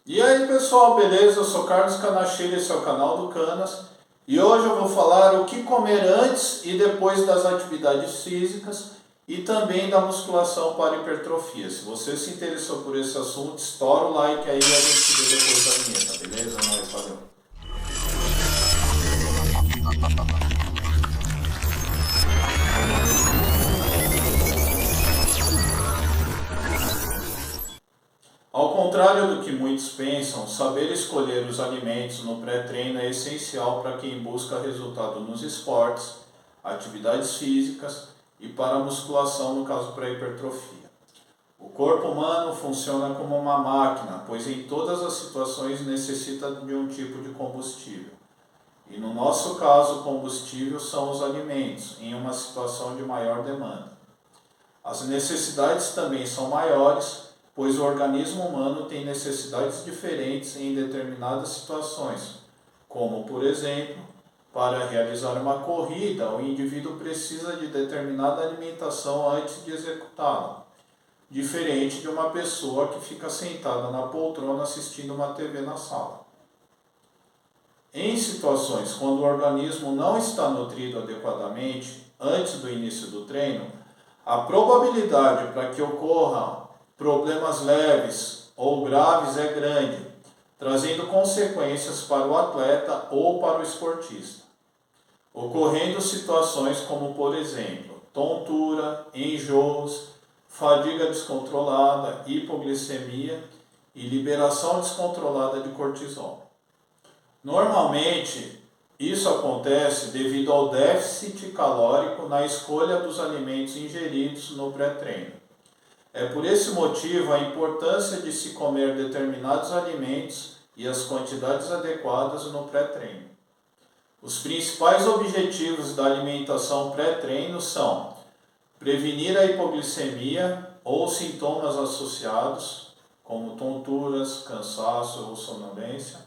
E aí pessoal, beleza? Eu sou Carlos Canachilha, esse é o canal do Canas. E hoje eu vou falar o que comer antes e depois das atividades físicas e também da musculação para hipertrofia. Se você se interessou por esse assunto, estoura o like aí e a gente se vê depois da vinheta, beleza? Nós, valeu. Ao contrário do que muitos pensam, saber escolher os alimentos no pré-treino é essencial para quem busca resultado nos esportes, atividades físicas e para a musculação, no caso para a hipertrofia. O corpo humano funciona como uma máquina, pois em todas as situações necessita de um tipo de combustível. E no nosso caso, o combustível são os alimentos, em uma situação de maior demanda. As necessidades também são maiores, pois o organismo humano tem necessidades diferentes em determinadas situações, como, por exemplo, para realizar uma corrida, o indivíduo precisa de determinada alimentação antes de executá-la, diferente de uma pessoa que fica sentada na poltrona assistindo uma TV na sala. Em situações quando o organismo não está nutrido adequadamente antes do início do treino, a probabilidade para que ocorram problemas leves ou graves é grande, trazendo consequências para o atleta ou para o esportista, ocorrendo situações como, por exemplo, tontura, enjoos, fadiga descontrolada, hipoglicemia e liberação descontrolada de cortisol. Normalmente, isso acontece devido ao déficit calórico na escolha dos alimentos ingeridos no pré-treino. É por esse motivo a importância de se comer determinados alimentos e as quantidades adequadas no pré-treino. Os principais objetivos da alimentação pré-treino são prevenir a hipoglicemia ou sintomas associados, como tonturas, cansaço ou sonolência,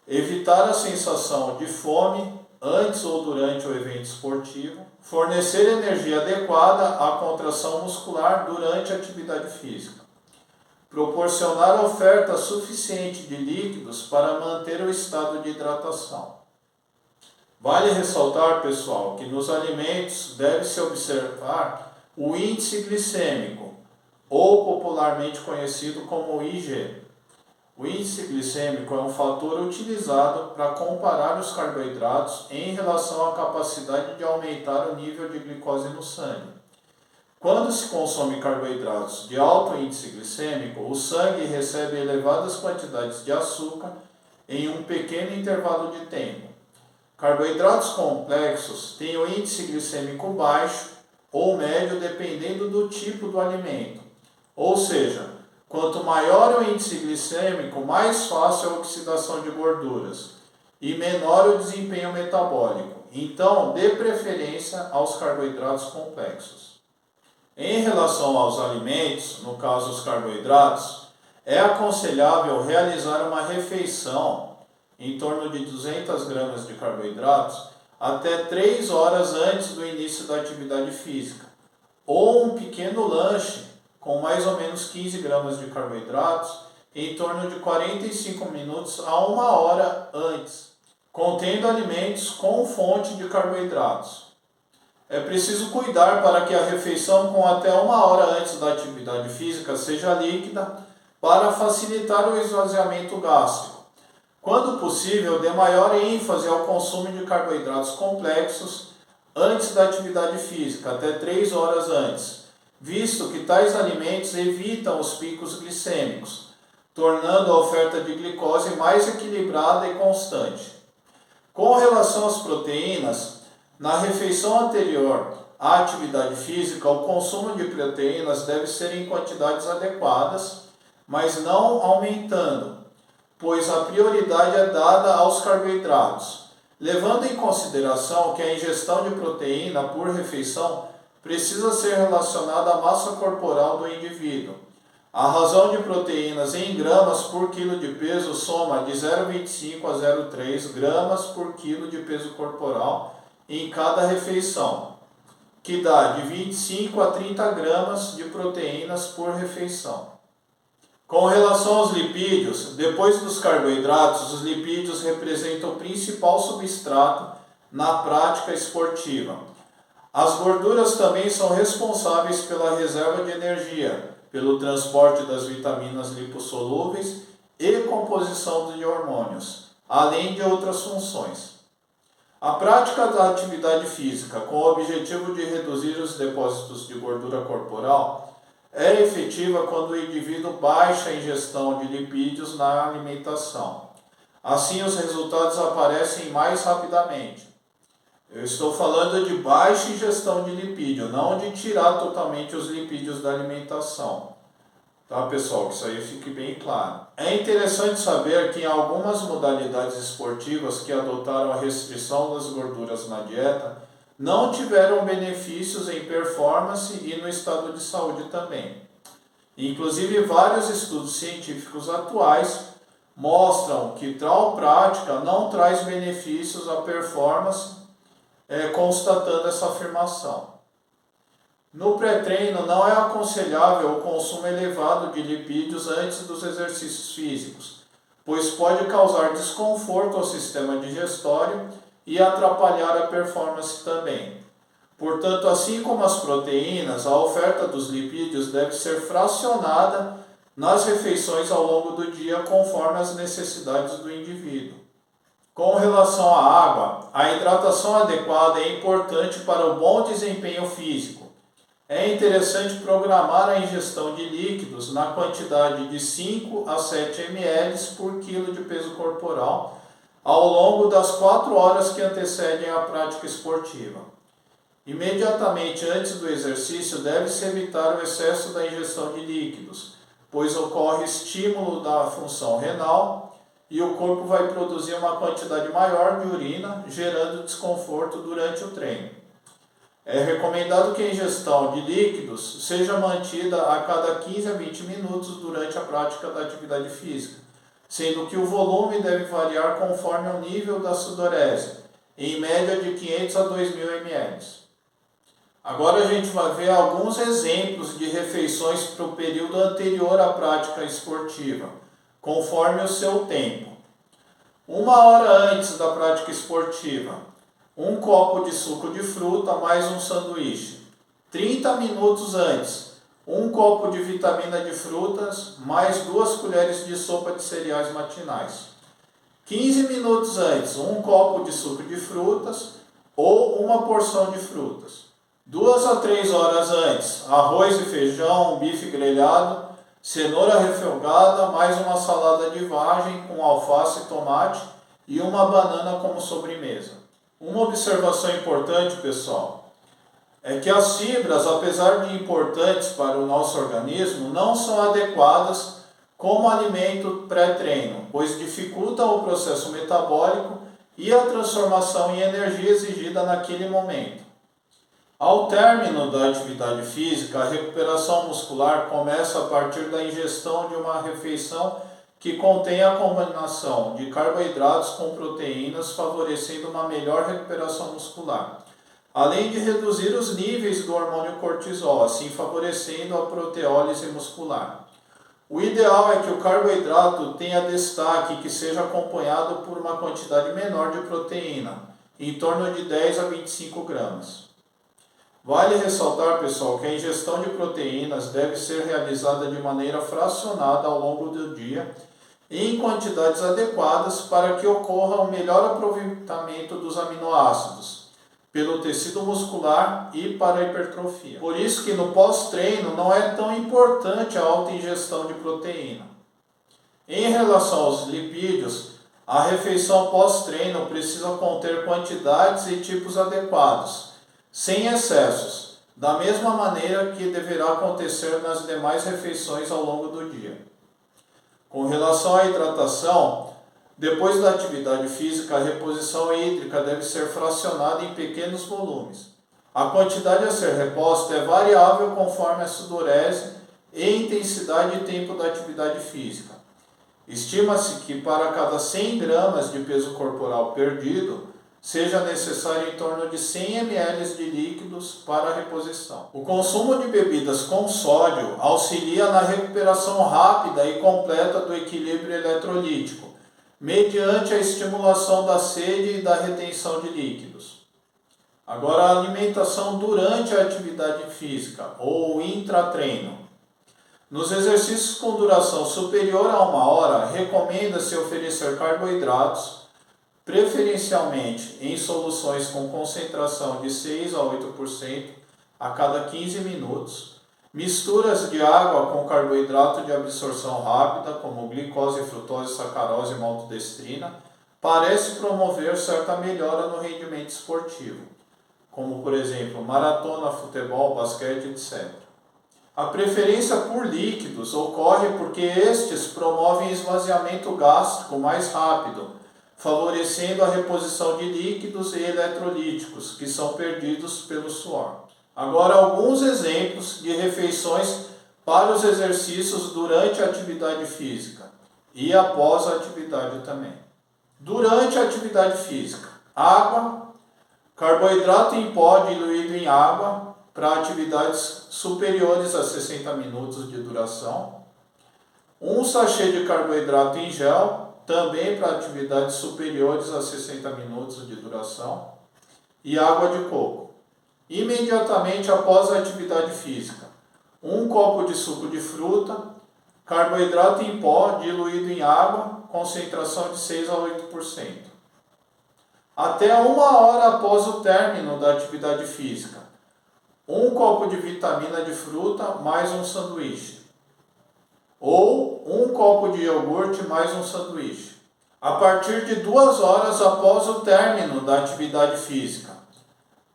evitar a sensação de fome antes ou durante o evento esportivo, fornecer energia adequada à contração muscular durante a atividade física, proporcionar oferta suficiente de líquidos para manter o estado de hidratação. Vale ressaltar, pessoal, que nos alimentos deve-se observar o índice glicêmico, ou popularmente conhecido como IG. O índice glicêmico é um fator utilizado para comparar os carboidratos em relação à capacidade de aumentar o nível de glicose no sangue. Quando se consome carboidratos de alto índice glicêmico, o sangue recebe elevadas quantidades de açúcar em um pequeno intervalo de tempo. Carboidratos complexos têm o índice glicêmico baixo ou médio dependendo do tipo do alimento, ou seja, quanto maior o índice glicêmico, mais fácil a oxidação de gorduras e menor o desempenho metabólico. Então, dê preferência aos carboidratos complexos. Em relação aos alimentos, no caso os carboidratos, é aconselhável realizar uma refeição em torno de 200 gramas de carboidratos até 3 horas antes do início da atividade física, ou um pequeno lanche com mais ou menos 15 gramas de carboidratos em torno de 45 minutos a 1 hora antes, contendo alimentos com fonte de carboidratos. É preciso cuidar para que a refeição com até 1 hora antes da atividade física seja líquida para facilitar o esvaziamento gástrico. Quando possível, dê maior ênfase ao consumo de carboidratos complexos antes da atividade física, até 3 horas antes, visto que tais alimentos evitam os picos glicêmicos, tornando a oferta de glicose mais equilibrada e constante. Com relação às proteínas, na refeição anterior à atividade física, o consumo de proteínas deve ser em quantidades adequadas, mas não aumentando, pois a prioridade é dada aos carboidratos, levando em consideração que a ingestão de proteína por refeição precisa ser relacionada à massa corporal do indivíduo. A razão de proteínas em gramas por quilo de peso soma de 0,25 a 0,3 gramas por quilo de peso corporal em cada refeição, que dá de 25 a 30 gramas de proteínas por refeição. Com relação aos lipídios, depois dos carboidratos, os lipídios representam o principal substrato na prática esportiva. As gorduras também são responsáveis pela reserva de energia, pelo transporte das vitaminas lipossolúveis e composição de hormônios, além de outras funções. A prática da atividade física com o objetivo de reduzir os depósitos de gordura corporal é efetiva quando o indivíduo baixa a ingestão de lipídios na alimentação. Assim, os resultados aparecem mais rapidamente. Eu estou falando de baixa ingestão de lipídio, não de tirar totalmente os lipídios da alimentação. Tá, pessoal? Que isso aí fique bem claro. É interessante saber que em algumas modalidades esportivas que adotaram a restrição das gorduras na dieta, não tiveram benefícios em performance e no estado de saúde também. Inclusive, vários estudos científicos atuais mostram que tal prática não traz benefícios à performance, constatando essa afirmação. No pré-treino, não é aconselhável o consumo elevado de lipídios antes dos exercícios físicos, pois pode causar desconforto ao sistema digestório e atrapalhar a performance também. Portanto, assim como as proteínas, a oferta dos lipídios deve ser fracionada nas refeições ao longo do dia conforme as necessidades do indivíduo. Com relação à água, a hidratação adequada é importante para o bom desempenho físico. É interessante programar a ingestão de líquidos na quantidade de 5 a 7 ml por quilo de peso corporal ao longo das 4 horas que antecedem a prática esportiva. Imediatamente antes do exercício, deve-se evitar o excesso da ingestão de líquidos, pois ocorre estímulo da função renal e o corpo vai produzir uma quantidade maior de urina, gerando desconforto durante o treino. É recomendado que a ingestão de líquidos seja mantida a cada 15 a 20 minutos durante a prática da atividade física, sendo que o volume deve variar conforme o nível da sudorese, em média de 500 a 2.000 ml. Agora a gente vai ver alguns exemplos de refeições para o período anterior à prática esportiva, conforme o seu tempo. 1 hora antes da prática esportiva, 1 copo de suco de fruta mais um sanduíche. 30 minutos antes, 1 copo de vitamina de frutas mais 2 colheres de sopa de cereais matinais. 15 minutos antes, 1 copo de suco de frutas ou 1 porção de frutas. 2 a 3 horas antes, arroz e feijão, bife grelhado, cenoura refogada, mais uma salada de vagem com alface e tomate e uma banana como sobremesa. Uma observação importante, pessoal, é que as fibras, apesar de importantes para o nosso organismo, não são adequadas como alimento pré-treino, pois dificultam o processo metabólico e a transformação em energia exigida naquele momento. Ao término da atividade física, a recuperação muscular começa a partir da ingestão de uma refeição que contém a combinação de carboidratos com proteínas, favorecendo uma melhor recuperação muscular, além de reduzir os níveis do hormônio cortisol, assim favorecendo a proteólise muscular. O ideal é que o carboidrato tenha destaque e que seja acompanhado por uma quantidade menor de proteína, em torno de 10 a 25 gramas. Vale ressaltar, pessoal, que a ingestão de proteínas deve ser realizada de maneira fracionada ao longo do dia e em quantidades adequadas para que ocorra o melhor aproveitamento dos aminoácidos pelo tecido muscular e para a hipertrofia. Por isso que no pós-treino não é tão importante a alta ingestão de proteína. Em relação aos lipídios, a refeição pós-treino precisa conter quantidades e tipos adequados, sem excessos, da mesma maneira que deverá acontecer nas demais refeições ao longo do dia. Com relação à hidratação, depois da atividade física, a reposição hídrica deve ser fracionada em pequenos volumes. A quantidade a ser reposta é variável conforme a sudorese e intensidade e tempo da atividade física. Estima-se que para cada 100 gramas de peso corporal perdido, seja necessário em torno de 100 ml de líquidos para a reposição. O consumo de bebidas com sódio auxilia na recuperação rápida e completa do equilíbrio eletrolítico, mediante a estimulação da sede e da retenção de líquidos. Agora, a alimentação durante a atividade física ou intratreino. Nos exercícios com duração superior a 1 hora, recomenda-se oferecer carboidratos, preferencialmente em soluções com concentração de 6 a 8% a cada 15 minutos, misturas de água com carboidrato de absorção rápida, como glicose, frutose, sacarose e maltodestrina, parece promover certa melhora no rendimento esportivo, como por exemplo maratona, futebol, basquete, etc. A preferência por líquidos ocorre porque estes promovem esvaziamento gástrico mais rápido, favorecendo a reposição de líquidos e eletrolíticos que são perdidos pelo suor. Agora, alguns exemplos de refeições para os exercícios durante a atividade física e após a atividade também. Durante a atividade física, água, carboidrato em pó diluído em água para atividades superiores a 60 minutos de duração, um sachê de carboidrato em gel, também para atividades superiores a 60 minutos de duração, e água de coco. Imediatamente após a atividade física, um copo de suco de fruta, carboidrato em pó diluído em água, concentração de 6 a 8%. Até 1 hora após o término da atividade física, um copo de vitamina de fruta mais um sanduíche. Ou um copo de iogurte mais um sanduíche. A partir de 2 horas após o término da atividade física,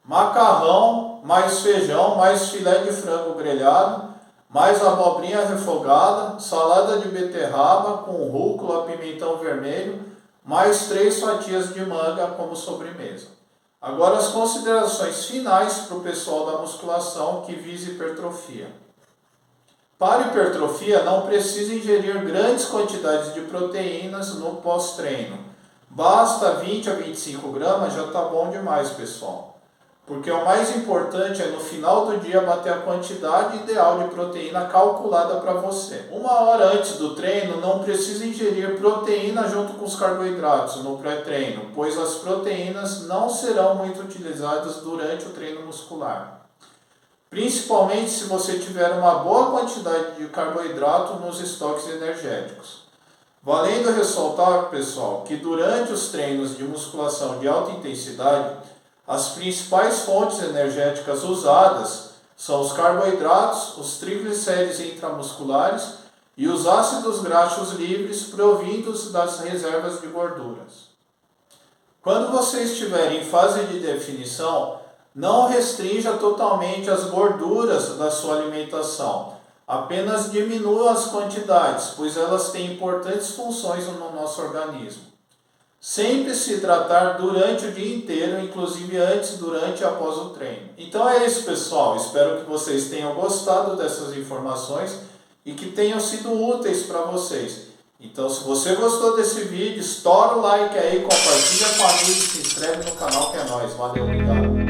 macarrão mais feijão mais filé de frango grelhado, mais abobrinha refogada, salada de beterraba com rúcula, pimentão vermelho, mais 3 fatias de manga como sobremesa. Agora as considerações finais para o pessoal da musculação que visa hipertrofia. Para hipertrofia, não precisa ingerir grandes quantidades de proteínas no pós-treino. Basta 20 a 25 gramas, já está bom demais, pessoal. Porque o mais importante é no final do dia bater a quantidade ideal de proteína calculada para você. 1 hora antes do treino, não precisa ingerir proteína junto com os carboidratos no pré-treino, pois as proteínas não serão muito utilizadas durante o treino muscular. Principalmente se você tiver uma boa quantidade de carboidrato nos estoques energéticos. Valendo ressaltar, pessoal, que durante os treinos de musculação de alta intensidade, as principais fontes energéticas usadas são os carboidratos, os triglicéridos intramusculares e os ácidos graxos livres provindos das reservas de gorduras. Quando você estiver em fase de definição, não restrinja totalmente as gorduras da sua alimentação, apenas diminua as quantidades, pois elas têm importantes funções no nosso organismo. Sempre se hidratar durante o dia inteiro, inclusive antes, durante e após o treino. Então é isso, pessoal. Espero que vocês tenham gostado dessas informações e que tenham sido úteis para vocês. Então, se você gostou desse vídeo, estoura o like aí, compartilha com amigos, se inscreve no canal que é nóis. Valeu, obrigado.